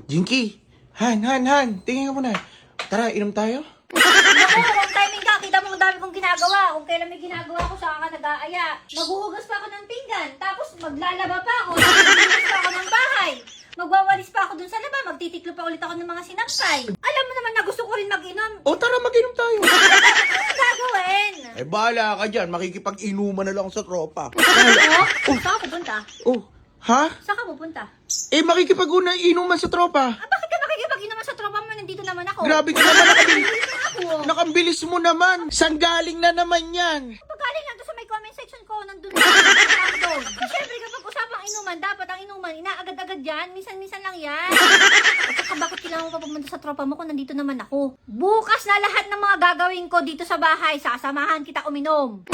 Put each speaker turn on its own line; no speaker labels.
Jinky! Han! Tingin ka muna. Tara, inom tayo.
Naku, wrong timing ka. Kita mo ang dami kong ginagawa. Kung kailan may ginagawa ko, saka ka nag-aaya. Maghuhugas pa ako ng pinggan. Tapos maglalaba pa ako. Maghuhugas pa ako ng bahay. Magwawalis pa ako dun sa laba. Magtitiklo pa ulit ako ng mga sinampay. Alam mo naman na gusto ko rin mag-inom.
O tara, mag-inom tayo.
Ano gagawin?
Eh, bahala ka dyan. Makikipag-inuman na lang sa tropa.
Saan ka pupunta?
Oh, ha?
Saan ka pupunta?
Eh, makikipag-inuman sa tropa.
Ah, bakit ka nakikipag-inom sa tropa mo? Nandito naman ako.
Grabe ka naman.
Ako.
Nakambilis mo naman. Saan galing na naman yan?
Pagaling lang doon sa may comment section ko, nandun na doon. Siyempre, kapag usapang inuman, dapat ang inuman, inaagad-agad yan. Minsan-minsan lang yan. At saka bakit kailangan mo pa pumunta sa tropa mo kung nandito naman ako? Bukas na lahat ng mga gagawin ko dito sa bahay, sasamahan kita uminom.